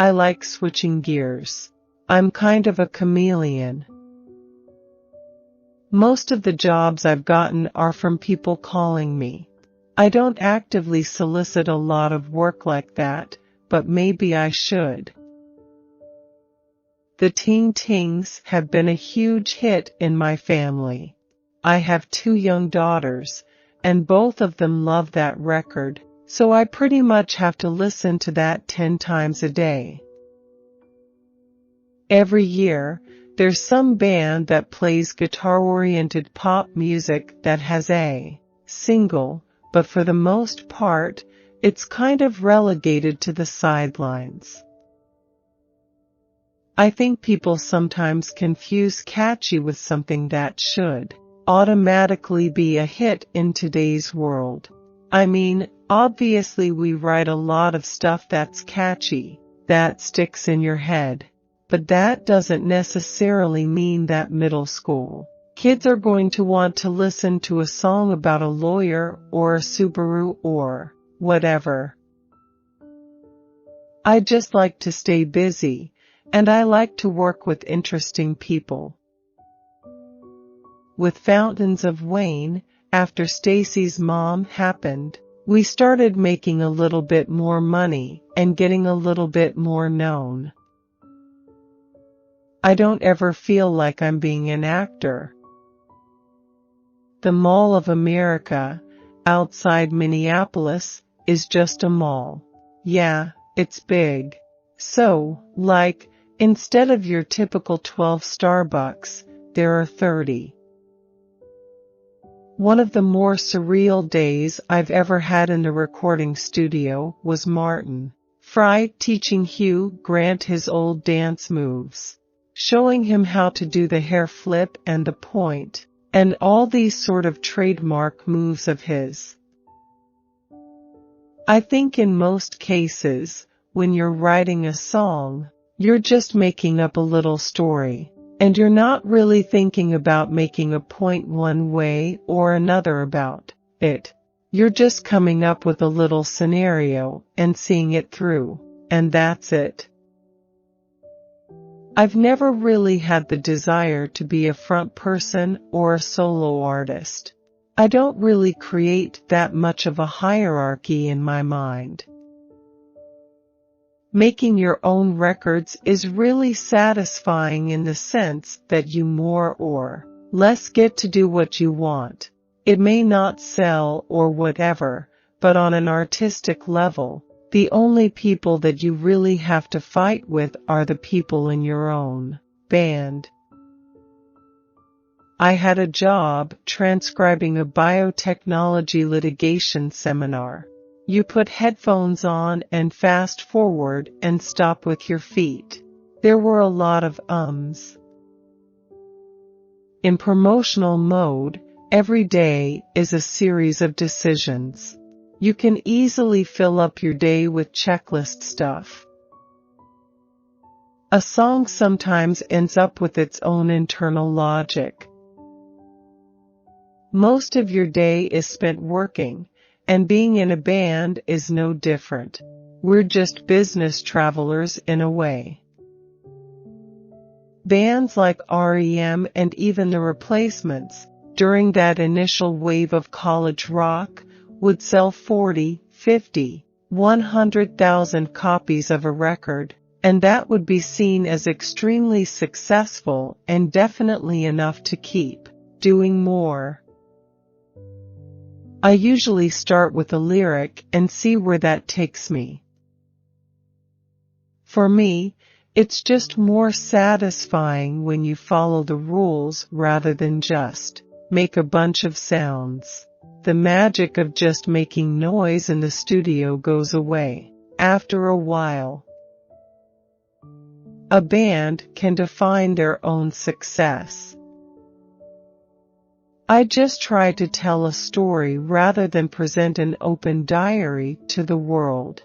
I like switching gears. I'm kind of a chameleon. Most of the jobs I've gotten are from people calling me. I don't actively solicit a lot of work like that, but maybe I should. The Ting Tings have been a huge hit in my family. I have 2 young daughters, and both of them love that record, so I pretty much have to listen to that 10 times a day. Every year, there's some band that plays guitar-oriented pop music that has a single, but for the most part, it's kind of relegated to the sidelines. I think people sometimes confuse catchy with something that should automatically be a hit in today's world. I mean, obviously we write a lot of stuff that's catchy, that sticks in your head, but that doesn't necessarily mean that middle school kids are going to want to listen to a song about a lawyer or a Subaru or whatever. I just like to stay busy, and I like to work with interesting people. With Fountains of Wayne, after Stacy's mom happened, we started making a little bit more money and getting a little bit more known. I don't ever feel like I'm being an actor. The Mall of America, outside Minneapolis, is just a mall. Yeah, it's big. So, like, instead of your typical 12 Starbucks, there are 30. One of the more surreal days I've ever had in a recording studio was Martin Fry teaching Hugh Grant his old dance moves, showing him how to do the hair flip and the point, and all these sort of trademark moves of his. I think in most cases, when you're writing a song, you're just making up a little story, and you're not really thinking about making a point one way or another about it. You're just coming up with a little scenario and seeing it through, and that's it. I've never really had the desire to be a front person or a solo artist. I don't really create that much of a hierarchy in my mind. Making your own records is really satisfying in the sense that you more or less get to do what you want. It may not sell or whatever, but on an artistic level, the only people that you really have to fight with are the people in your own band. I had a job transcribing a biotechnology litigation seminar. You put headphones on and fast forward and stop with your feet. There were a lot of ums. In promotional mode, every day is a series of decisions. You can easily fill up your day with checklist stuff. A song sometimes ends up with its own internal logic. Most of your day is spent working, and being in a band is no different. We're just business travelers in a way. Bands like REM and even The Replacements, during that initial wave of college rock, would sell 40, 50, 100,000 copies of a record, and that would be seen as extremely successful and definitely enough to keep doing more. I usually start with a lyric and see where that takes me. For me, it's just more satisfying when you follow the rules rather than just make a bunch of sounds. The magic of just making noise in the studio goes away after a while. A band can define their own success. I just try to tell a story rather than present an open diary to the world.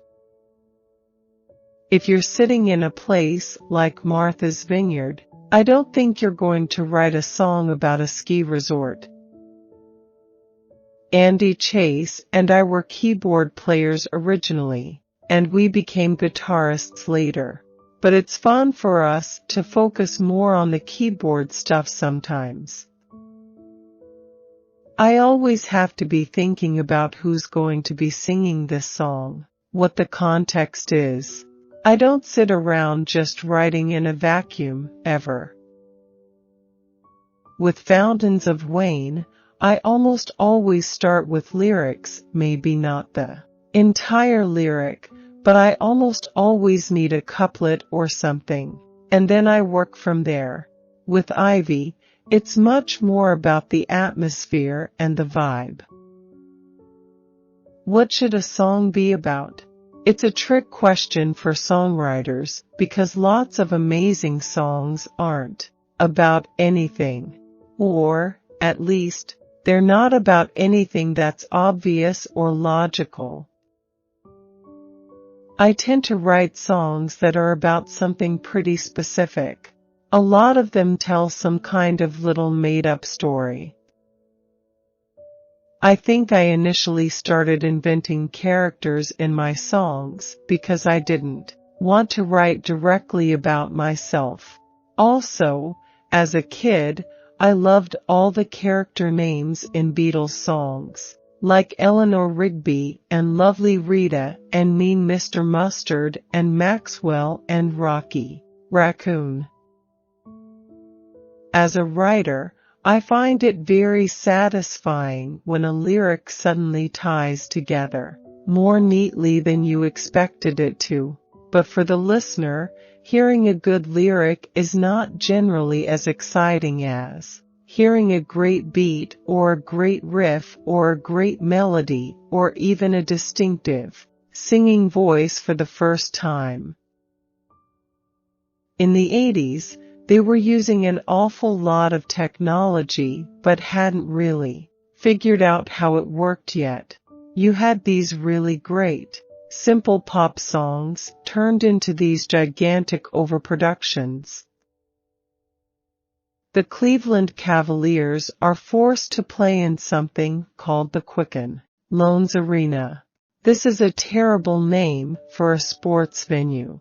If you're sitting in a place like Martha's Vineyard, I don't think you're going to write a song about a ski resort. Andy Chase and I were keyboard players originally, and we became guitarists later. but it's fun for us to focus more on the keyboard stuff sometimes. I always have to be thinking about who's going to be singing this song, what the context is. I don't sit around just writing in a vacuum, ever. With Fountains of Wayne, I almost always start with lyrics, maybe not the entire lyric, but I almost always need a couplet or something, and then I work from there. With Ivy, it's much more about the atmosphere and the vibe. What should a song be about? It's a trick question for songwriters because lots of amazing songs aren't about anything. Or, at least, they're not about anything that's obvious or logical. I tend to write songs that are about something pretty specific. A lot of them tell some kind of little made-up story. I think I initially started inventing characters in my songs because I didn't want to write directly about myself. Also, as a kid, I loved all the character names in Beatles songs, like Eleanor Rigby and Lovely Rita and Mean Mr. Mustard and Maxwell and Rocky Raccoon. As a writer, I find it very satisfying when a lyric suddenly ties together more neatly than you expected it to. But for the listener, hearing a good lyric is not generally as exciting as hearing a great beat or a great riff or a great melody or even a distinctive singing voice for the first time. In the 80s, they were using an awful lot of technology but hadn't really figured out how it worked yet. You had these really great, simple pop songs turned into these gigantic overproductions. The Cleveland Cavaliers are forced to play in something called the Quicken Loans Arena. This is a terrible name for a sports venue.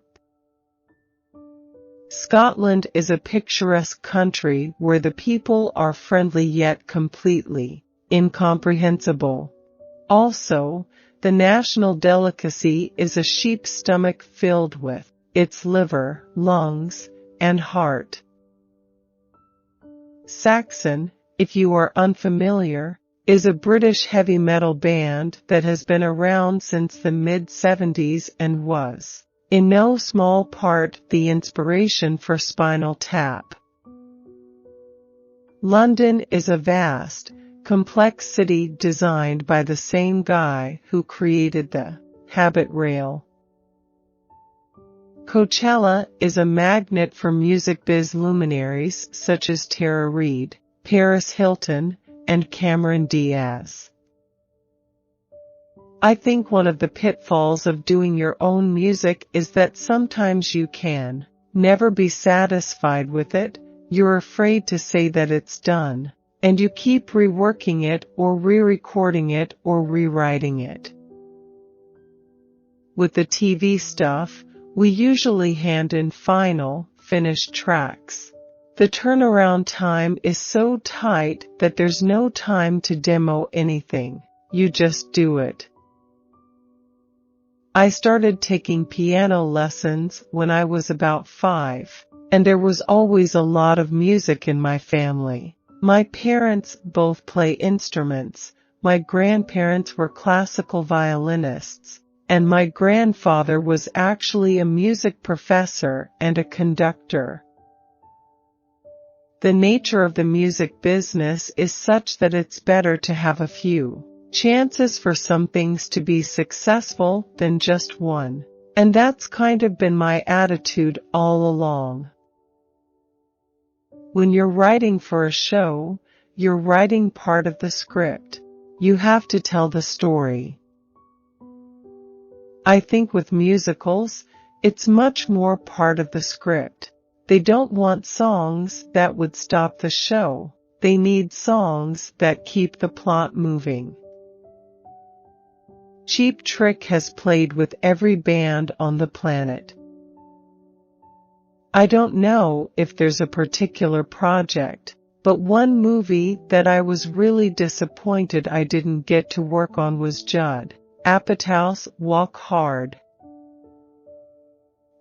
Scotland is a picturesque country where the people are friendly yet completely incomprehensible. Also, the national delicacy is a sheep's stomach filled with its liver, lungs, and heart. Saxon, if you are unfamiliar, is a British heavy metal band that has been around since the mid-70s and was, in no small part, the inspiration for Spinal Tap. London is a vast, complex city designed by the same guy who created the Habit Rail. Coachella is a magnet for music biz luminaries such as Tara Reid, Paris Hilton, and Cameron Diaz. I think one of the pitfalls of doing your own music is that sometimes you can never be satisfied with it, you're afraid to say that it's done, and you keep reworking it or re-recording it or rewriting it. With the TV stuff, we usually hand in final, finished tracks. The turnaround time is so tight that there's no time to demo anything, you just do it. I started taking piano lessons when I was about 5, and there was always a lot of music in my family. My parents both play instruments, my grandparents were classical violinists, and my grandfather was actually a music professor and a conductor. The nature of the music business is such that it's better to have a few chances for some things to be successful than just one. And that's kind of been my attitude all along. When you're writing for a show, you're writing part of the script. You have to tell the story. I think with musicals, it's much more part of the script. They don't want songs that would stop the show. They need songs that keep the plot moving. Cheap Trick has played with every band on the planet. I don't know if there's a particular project, but one movie that I was really disappointed I didn't get to work on was Judd Apatow's Walk Hard.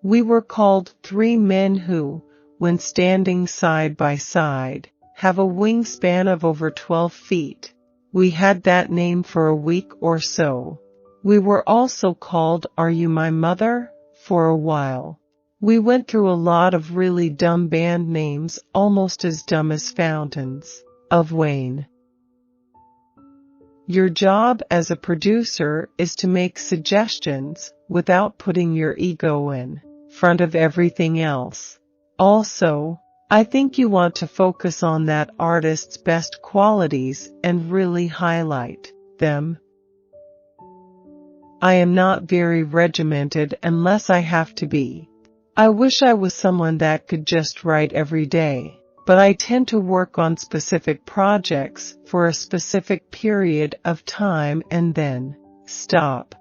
We were called three men who, when standing side by side, have a wingspan of over 12 feet. We had that name for a week or so. We were also called Are You My Mother? For a while. We went through a lot of really dumb band names, almost as dumb as Fountains of Wayne. Your job as a producer is to make suggestions without putting your ego in front of everything else. Also, I think you want to focus on that artist's best qualities and really highlight them. I am not very regimented unless I have to be. I wish I was someone that could just write every day, but I tend to work on specific projects for a specific period of time and then stop.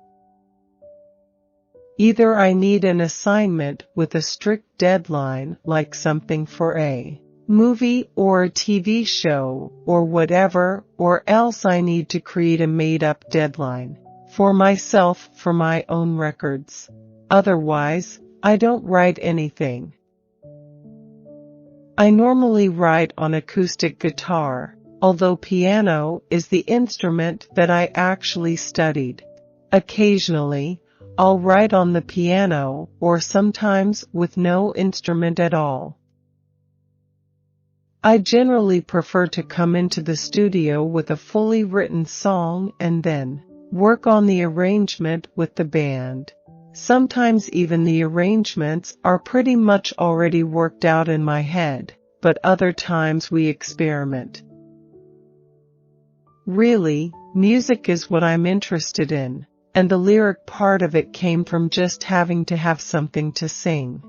Either I need an assignment with a strict deadline, like something for a movie or a TV show or whatever, or else I need to create a made-up deadline for myself for my own records. Otherwise, I don't write anything. I normally write on acoustic guitar, although piano is the instrument that I actually studied. Occasionally, I'll write on the piano or sometimes with no instrument at all. I generally prefer to come into the studio with a fully written song and then work on the arrangement with the band. Sometimes even the arrangements are pretty much already worked out in my head, but other times we experiment. Really, music is what I'm interested in, and the lyric part of it came from just having to have something to sing.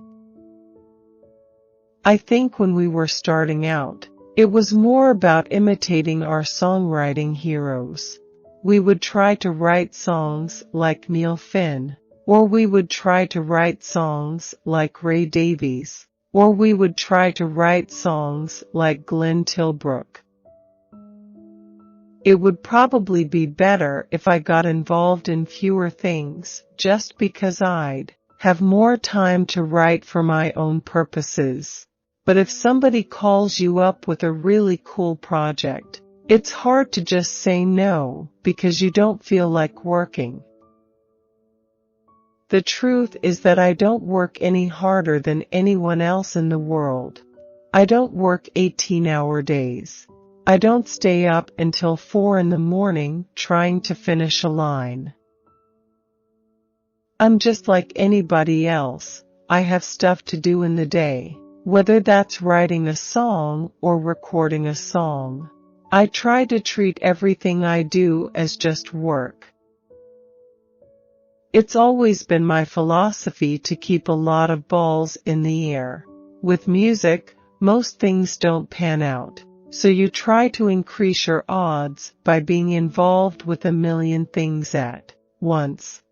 I think when we were starting out, it was more about imitating our songwriting heroes. We would try to write songs like Neil Finn, or we would try to write songs like Ray Davies, or we would try to write songs like Glenn Tilbrook. It would probably be better if I got involved in fewer things, just because I'd have more time to write for my own purposes. But if somebody calls you up with a really cool project, it's hard to just say no, because you don't feel like working. The truth is that I don't work any harder than anyone else in the world. I don't work 18-hour days. I don't stay up until 4 in the morning trying to finish a line. I'm just like anybody else. I have stuff to do in the day, whether that's writing a song or recording a song. I try to treat everything I do as just work. It's always been my philosophy to keep a lot of balls in the air. With music, most things don't pan out, so you try to increase your odds by being involved with a million things at once.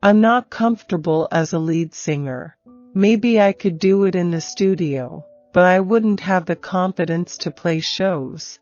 I'm not comfortable as a lead singer. Maybe I could do it in the studio, but I wouldn't have the confidence to play shows.